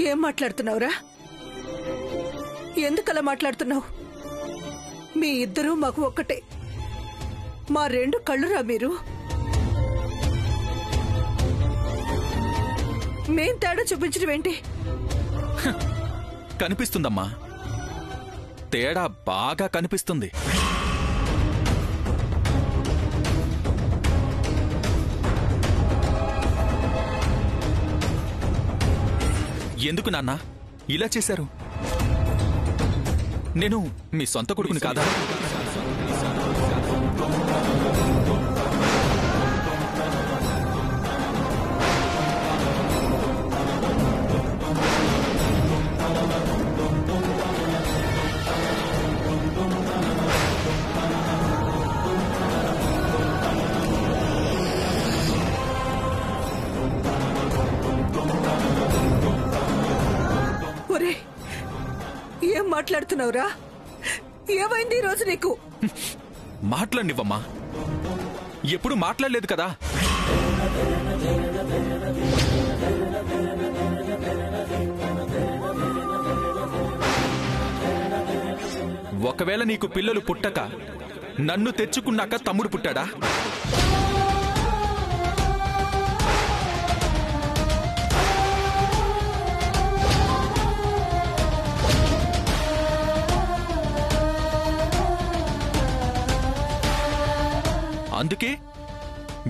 ఏం మాట్లాడుతున్నావురా? ఎందుకలా మాట్లాడుతున్నావు? మీ ఇద్దరూ మాకు ఒక్కటే, మా రెండు కళ్ళురా మీరు. మేం తేడా చూపించడం ఏంటి? కనిపిస్తుందమ్మా, తేడా బాగా కనిపిస్తుంది. ఎందుకు నాన్న ఇలా చేశారు? నేను మీ సొంత కొడుకుని కాదా? ఏం మాట్లాడుతున్నావురా? ఏమైంది ఈరోజు నీకు? మాట్లాడినివ్వమ్మా, ఎప్పుడు మాట్లాడలేదు కదా. ఒకవేళ నీకు పిల్లలు పుట్టక నన్ను తెచ్చుకున్నాక తమ్ముడు పుట్టాడా? అందుకే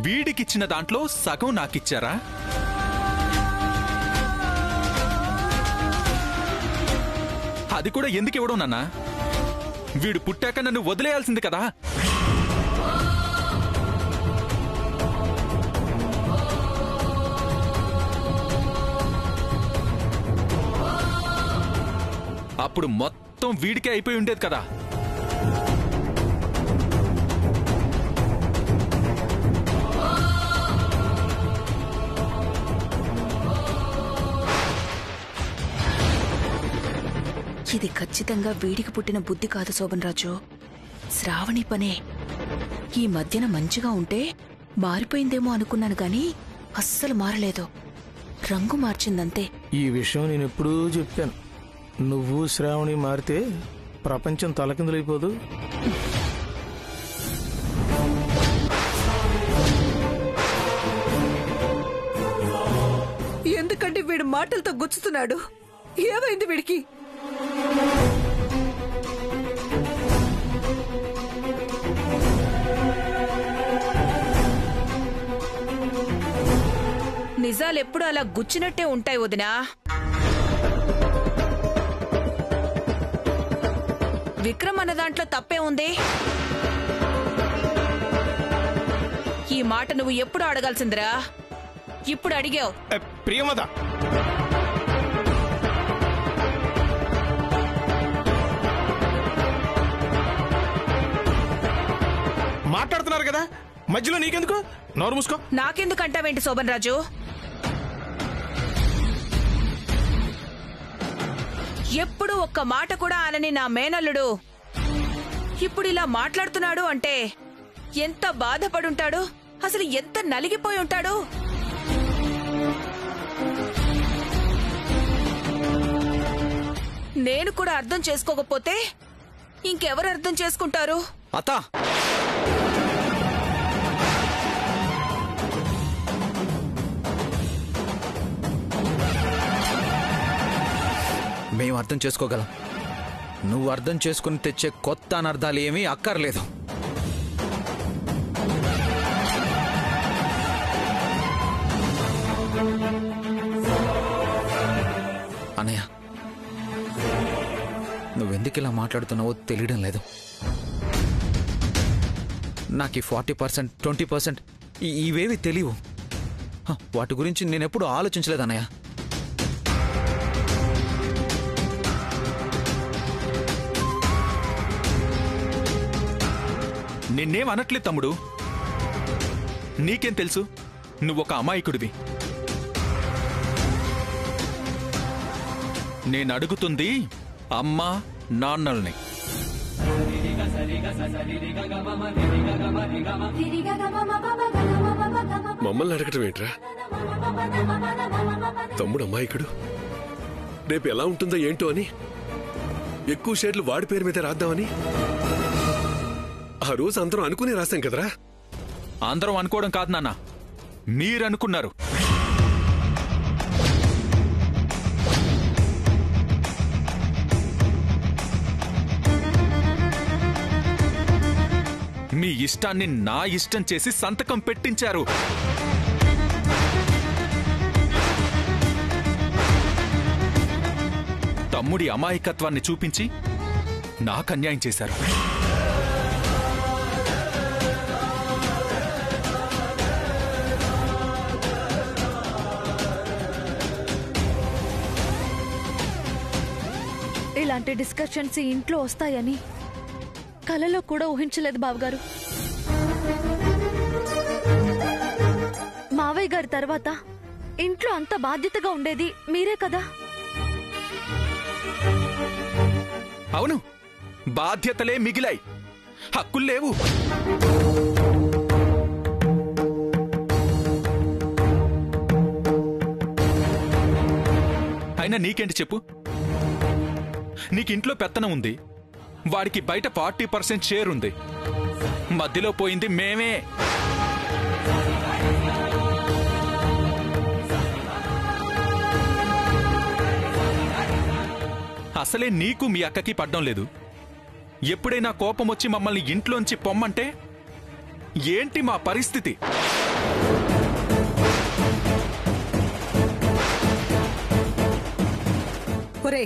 వీడికిచ్చిన దాంట్లో సగం నాకిచ్చారా? అది కూడా ఎందుకు ఇవ్వడం నాన్నా? వీడు పుట్టాక నన్ను వదిలేయాల్సింది కదా. అప్పుడు మొత్తం వీడికే అయిపోయి ఉండేది కదా. ఇది ఖచ్చితంగా వీడికి పుట్టిన బుద్ధి కాదు శోభన్ రాజు, శ్రావణి పనే. ఈ మధ్యన మంచిగా ఉంటే మారిపోయిందేమో అనుకున్నాను గాని అస్సలు మారలేదు, రంగు మార్చిందంతే. ఈ విషయం నేను ఎప్పుడూ చెప్పాను, నువ్వు శ్రావణి మారితే ప్రపంచం తలకిందులైపోదు. ఎందుకంటే వీడు మాటలతో గుచ్చుతున్నాడు. ఏమైంది వీడికి? నిజాలెప్పుడు అలా గుచ్చినట్టే ఉంటాయి వదినా. విక్రమ్ అన్న దాంట్లో తప్పే ఉంది. ఈ మాట నువ్వు ఎప్పుడు అడగాల్సిందిరా, ఇప్పుడు అడిగావు. ప్రియమద, మాట్లాడుతున్నారు కదా, మధ్యలో నీకెందుకు? నోరు మూసుకో. నాకెందుకు అంటావేంటి శోభన్ రాజు? ఎప్పుడు ఒక్క మాట కూడా అనని నా మేనల్లుడు ఇప్పుడు ఇలా మాట్లాడుతున్నాడు అంటే ఎంత బాధపడుంటాడు, అసలు ఎంత నలిగిపోయి ఉంటాడు. నేను కూడా అర్థం చేసుకోకపోతే ఇంకెవరు అర్థం చేసుకుంటారు? అత్త, మేము అర్థం చేసుకోగలం, నువ్వు అర్థం చేసుకుని తెచ్చే కొత్త అనర్థాలు ఏమీ అక్కర్లేదు. అన్నయ్య, నువ్వెందుకు ఇలా మాట్లాడుతున్నావో తెలియడం లేదు. నాకు 40%, 20% ఇవేవి తెలియవు. వాటి గురించి నేనెప్పుడు ఆలోచించలేదు అన్నయ్య. నిన్నేం అనట్లేదు తమ్ముడు. నీకేం తెలుసు? నువ్వొక అమాయకుడివి. నేనడుగుతుంది అమ్మా నాన్నల్ని. మమ్మల్ని అడగటం ఏంట్రా? తమ్ముడు అమాయకుడు, రేపు ఎలా ఉంటుందో ఏంటో అని ఎక్కువ షేర్లు వాడి పేరు మీద రాద్దామని ఆ రోజు అందరం అనుకుని రాశాం కదరా. అందరం అనుకోవడం కాదు నాన్న, మీరనుకున్నారు. మీ ఇష్టాన్ని నా ఇష్టం చేసి సంతకం పెట్టించారు. తమ్ముడి అమాయకత్వాన్ని చూపించి నాకు అన్యాయం చేశారు. ఇలాంటి డిస్కషన్స్ ఇంట్లో వస్తాయని కలలో కూడా ఊహించలేదు బావగారు. మావయ్య గారి తర్వాత ఇంట్లో అంత బాధ్యతగా ఉండేది మీరే కదా. అవును, బాధ్యతలే మిగిలాయి, హక్కుల్లేవు. అయినా నీకేంటి చెప్పు? నీకింట్లో పెత్తనం ఉంది, వాడికి బయట 40% షేర్ ఉంది. మధ్యలో పోయింది మేమే. అసలే నీకు మీ అక్కకి పడ్డం లేదు. ఎప్పుడైనా కోపం వచ్చి మమ్మల్ని ఇంట్లోంచి పొమ్మంటే ఏంటి మా పరిస్థితి? ఒరే,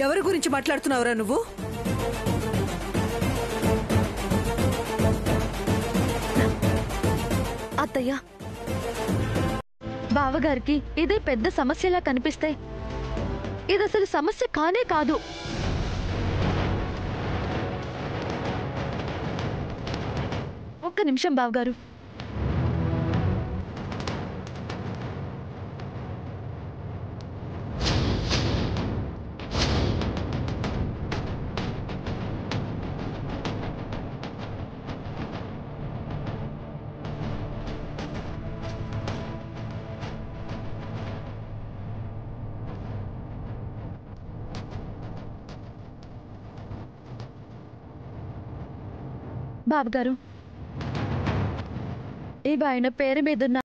ఎవరి గురించి మాట్లాడుతున్నావురా నువ్వు? అత్తయ్య, బావగారికి ఇదే పెద్ద సమస్యలా కనిపిస్తే ఇది అసలు సమస్య కానే కాదు. ఒక్క నిమిషం బావగారు. బాబుగారు, ఇవి ఆయన పేరు మీదున్న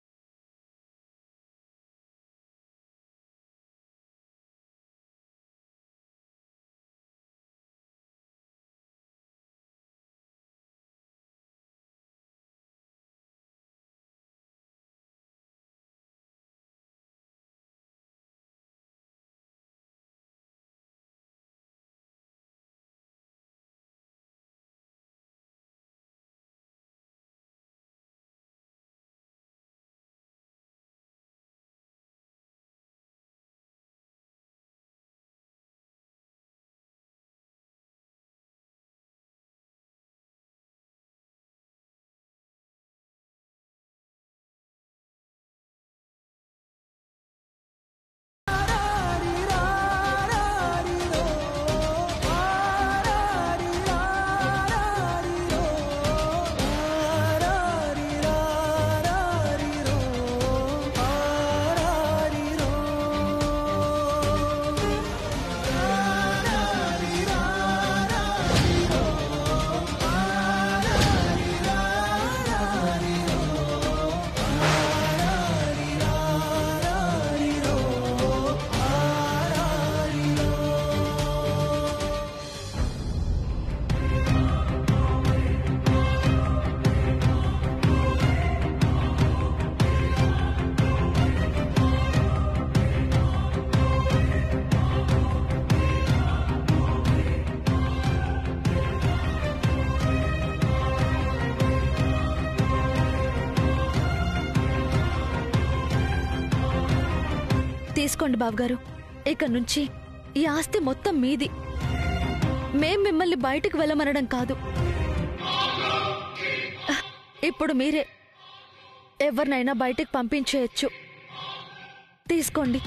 తీసుకోండి బాబుగారు. ఇక నుంచి ఈ ఆస్తి మొత్తం మీది. మేం మిమ్మల్ని బయటికి వెళ్ళమనడం కాదు. ఇప్పుడు మీరే ఎవరినైనా బయటికి పంపించేయచ్చు. తీసుకోండి.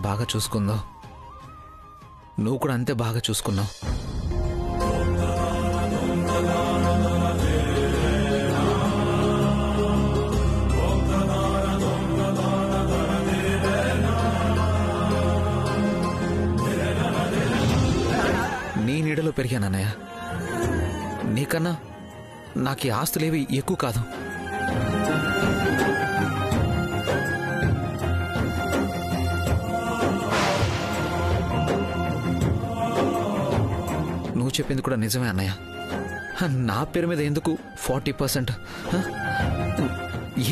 బాగా చూసుకుందో నువ్వు కూడా అంతే బాగా చూసుకున్నావు. నీ నీడలో పెరిగానన్నయ్య. నీకన్నా నాకు ఈ ఆస్తులేవి ఎక్కువ కాదు. నువ్వు చెప్పింది కూడా నిజమే అన్నయ్య. నా పేరు మీద ఎందుకు 40%?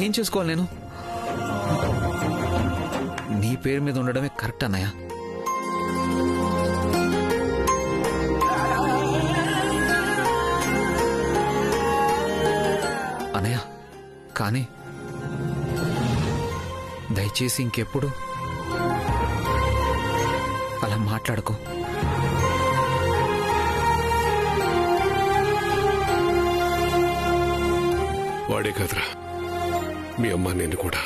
ఏం చేసుకోవాలి నేను? నీ పేరు మీద ఉండడమే కరెక్ట్ అన్నయ్య. అన్నయ్య కానీ దయచేసి ఇంకెప్పుడు అలా మాట్లాడకు. వాడే కాదురా, మీ అమ్మ నేను కూడా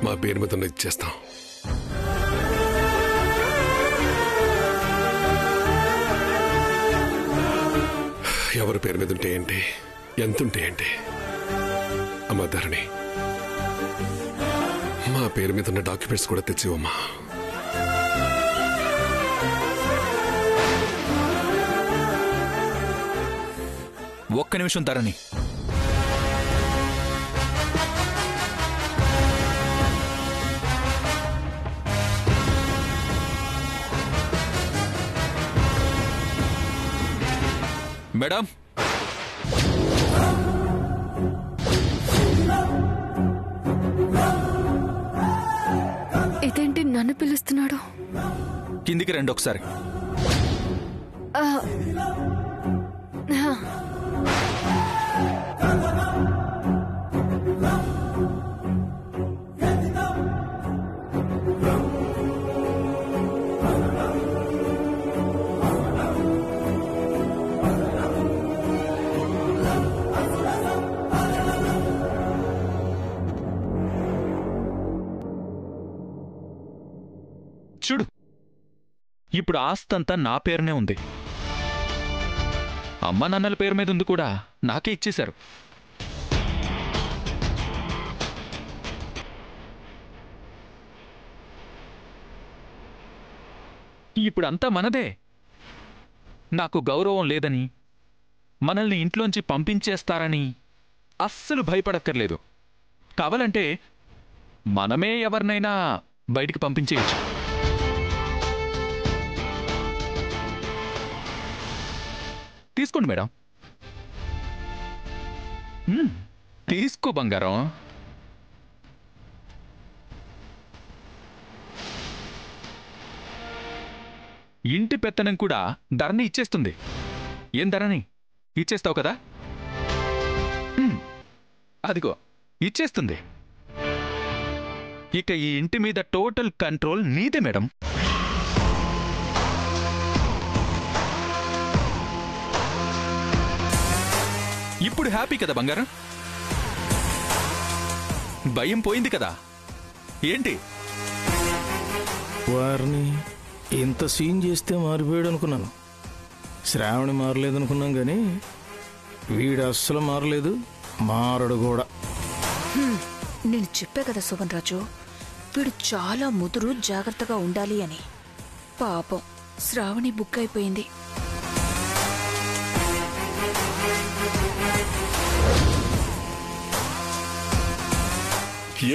మా పేరు మీద ఉన్నది చేస్తాం. ఎవరి పేరు మీద ఉంటే ఏంటి, ఎంతుంటే ఏంటి? అమ్మ ధరణి, మా పేరు మీద ఉన్న డాక్యుమెంట్స్ కూడా తెచ్చివమ్మా. ఒక్క నిమిషం ధరణి. మేడం, ఇదేంటి నన్ను పిలుస్తున్నాడు? కిందికి రండి ఒకసారి. చూడు, ఇప్పుడు ఆస్తంతా నా పేరునే ఉంది. అమ్మ నాన్నల పేరు మీద ఉంది కూడా, నాకే ఇచ్చేశారు. ఇప్పుడంతా మనదే. నాకు గౌరవం లేదని, మనల్ని ఇంట్లోంచి పంపించేస్తారని అస్సలు భయపడక్కర్లేదు. కావాలంటే మనమే ఎవరినైనా బయటికి పంపించేయచ్చు. తీసుకోండి మేడం. తీసుకో బంగారం. ఇంటి పెత్తనం కూడా ధరణి ఇచ్చేస్తుంది. ఏం ధరణి, ఇచ్చేస్తావు కదా? అదిగో ఇచ్చేస్తుంది. ఇక ఈ ఇంటి మీద టోటల్ కంట్రోల్ నీదే మేడం. ఇప్పుడు హ్యాపీ కదా బంగారం? భయం పోయింది కదా? ఏంటి వారిని ఇంత సీన్ చేస్తే మారిపోయాడు అనుకున్నాను. శ్రావణి మారలేదనుకున్నాం కానీ వీడు అస్సలు మారలేదు, మారడు కూడా. నేను చెప్పే కదా శోభన్ రాజు, వీడు చాలా ముదురు, జాగ్రత్తగా ఉండాలి అని. పాపం శ్రావణి బుక్ అయిపోయింది.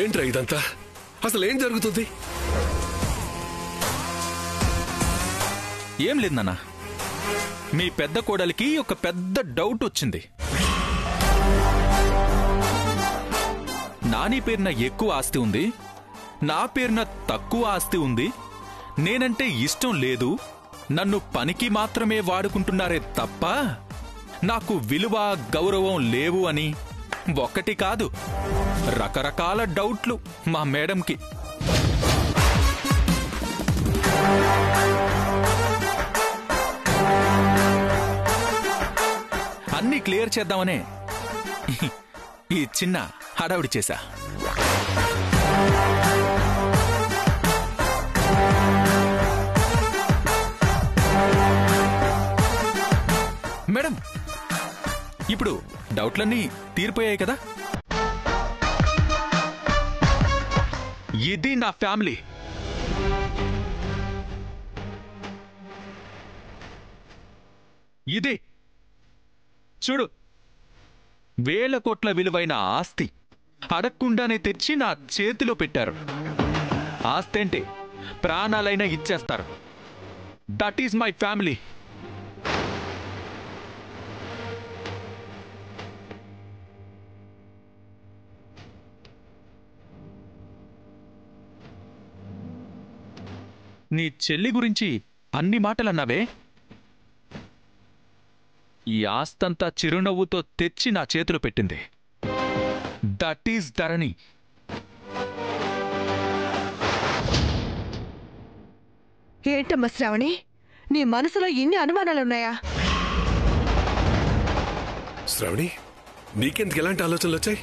ఏంట్రా ఇదంతా? అసలు ఏం జరుగుతుంది? ఏం లేదు నాన్న, మీ పెద్ద కోడలికి ఒక పెద్ద డౌట్ వచ్చింది. నాని పేరున ఎక్కువ ఆస్తి ఉంది, నా పేరున తక్కువ ఆస్తి ఉంది, నేనంటే ఇష్టం లేదు, నన్ను పనికి మాత్రమే వాడుకుంటున్నారే తప్ప నాకు విలువ గౌరవం లేవు అని ఒక్కటి కాదు, రకరకాల డౌట్లు మా మేడంకి. అన్నీ క్లియర్ చేద్దామనే ఈ చిన్న హడావిడి చేశా. మేడం, ఇప్పుడు డౌట్లన్నీ తీరిపోయాయి కదా? ఇది నా ఫ్యామిలీ. ఇది చూడు, వేల కోట్ల విలువైన ఆస్తి అడగకుండానే తెచ్చి నా చేతిలో పెట్టారు. ఆస్తి అంటే ప్రాణాలైనా ఇచ్చేస్తారు. That is my family. నీ చెల్లి గురించి అన్ని మాటలన్నావే, ఈ ఆస్తంతా చిరునవ్వుతో తెచ్చి నా చేతిలో పెట్టింది. దట్ ఈస్ ధరణి. ఏంటమ్మా శ్రావణి, నీ మనసులో ఇన్ని అనుమానాలున్నాయా? శ్రావణి, నీకెందుకు ఎలాంటి ఆలోచనలు వచ్చాయి?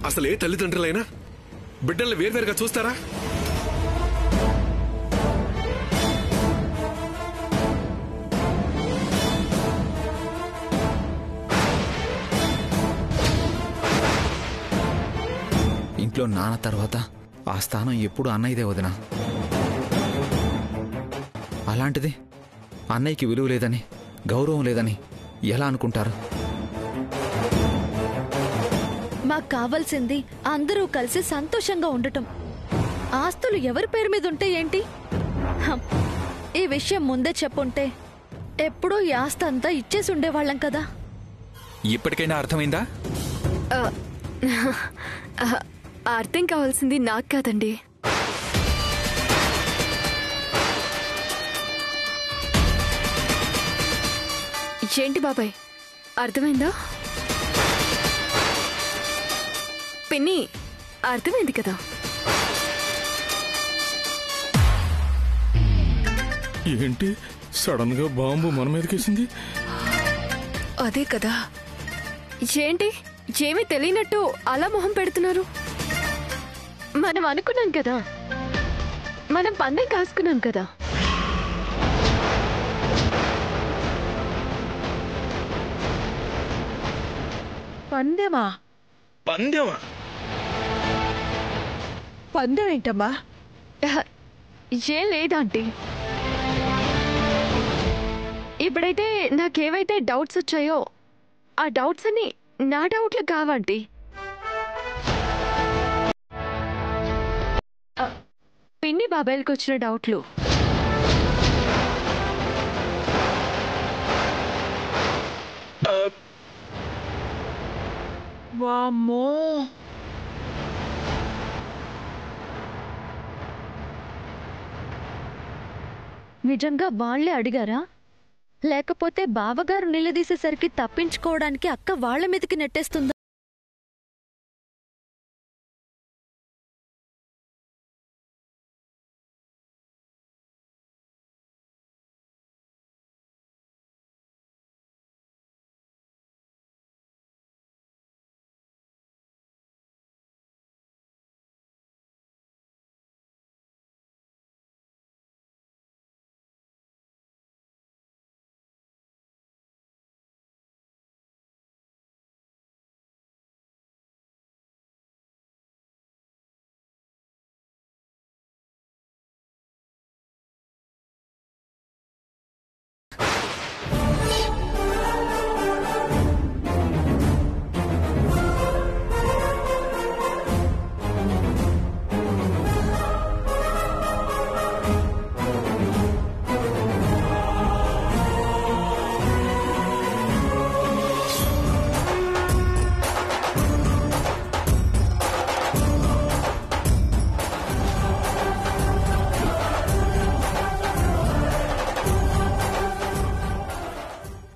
అసలు ఏ తల్లిదండ్రులైనా బిడ్డల్ని వేర్వేరుగా చూస్తారా? ఇంట్లో నాన్న తర్వాత ఆ స్థానం ఎప్పుడు అన్నయ్యదే వదినా. అలాంటిది అన్నయ్యకి విలువ లేదని, గౌరవం లేదని ఎలా అనుకుంటారు? మాకు కావాల్సింది అందరూ కలిసి సంతోషంగా ఉండటం. ఆస్తులు ఎవరి పేరు మీద ఉంటే ఏంటి? ఈ విషయం ముందే చెప్పుంటే ఎప్పుడూ ఈ ఆస్తి అంతా ఇచ్చేసి ఉండేవాళ్ళం కదా. ఇప్పటికైనా అర్థమైందా? అర్థం కావాల్సింది నాకు కాదండి. ఏంటి బాబాయ్, అర్థమైందా? పిన్ని, అర్థమైంది కదా? ఏంటి సడన్ గా బాంబు మన మీదకేసింది? అదే కదా. ఏంటి ఏమీ తెలియనట్టు అలా మొహం పెడుతున్నారు? మనం అనుకున్నాం కదా, మనం పందెం కాసుకున్నాం కదా. పందెమా? పందెమా? పందెం ఏంటమ్మా? ఏం లేదాంటీ. ఇప్పుడైతే నాకేవైతే డౌట్స్ వచ్చాయో ఆ డౌట్స్ అన్ని నా డౌట్లు కావంటీ. పిన్ని బాబాయ్కి వచ్చిన డౌట్లు. వామ్మో, నిజంగా వాళ్లే అడిగారా? లేకపోతే బావగారు నిలదీసేసరికి తప్పించుకోవడానికి అక్క వాళ్ల మీదకి నెట్టేస్తుందా?